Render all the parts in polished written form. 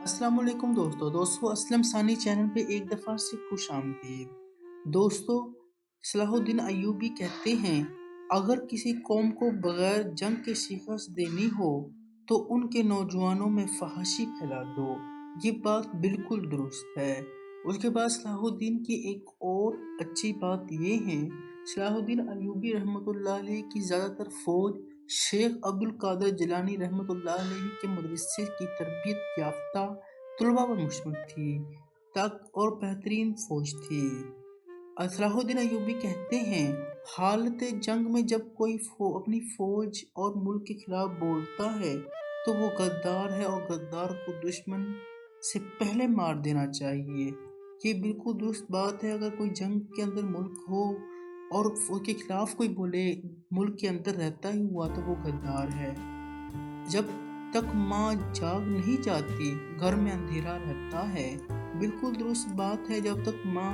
अस्सलाम वालेकुम दोस्तों असलम सानी चैनल पे एक दफ़ा से खुश आमदीद। दोस्तों, सलाहुद्दीन अय्यूबी कहते हैं, अगर किसी कौम को बगैर जंग के शिकस्त देनी हो तो उनके नौजवानों में फहाशी फैला दो। ये बात बिल्कुल दुरुस्त है। उसके बाद सलाहुद्दीन की एक और अच्छी बात ये है, सलाहुद्दीन अय्यूबी रहमतुल्लाह अलैह की ज़्यादातर फ़ौज शेख अब्दुल कादिर जिलानी रहमतुल्लाह अलैह के मदरसे की तरबियत याफ्ता तलबा पर मुश्तमिल थी और बेहतरीन फ़ौज थी। सलाहुद्दीन अय्यूबी कहते हैं, हालत जंग में जब कोई अपनी फ़ौज और मुल्क के खिलाफ बोलता है तो वो गद्दार है और गद्दार को दुश्मन से पहले मार देना चाहिए। ये बिल्कुल दुरुस्त बात है। अगर कोई जंग के अंदर मुल्क हो और उसके खिलाफ कोई बोले मुल्क के अंदर रहता ही हुआ तो वो गद्दार है। जब तक माँ जाग नहीं जाती घर में अंधेरा रहता है। बिल्कुल दुरुस्त बात है। जब तक माँ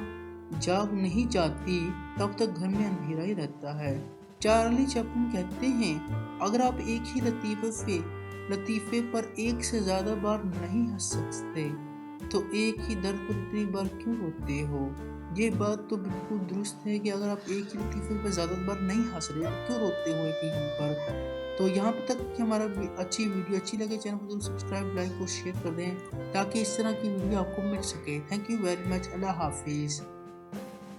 जाग नहीं जाती तब तक घर में अंधेरा ही रहता है। चार्ली चैपलिन कहते हैं, अगर आप एक ही लतीफ़े पर एक से ज़्यादा बार नहीं हंस सकते तो एक ही दर्द पर इतनी बार क्यों रोते हो। ये बात तो बिल्कुल दुरुस्त है कि अगर आप एक ही लतीफ़े पर ज़्यादा बार नहीं हंस रहे तो क्यों रोते हो एक ही पर। तो यहाँ पे तक कि हमारा वीडियो अच्छी लगे, चैनल को जरूर सब्सक्राइब, लाइक और शेयर कर दें ताकि इस तरह की वीडियो आपको मिल सके। Thank you very much. अल्लाह हाफिज़।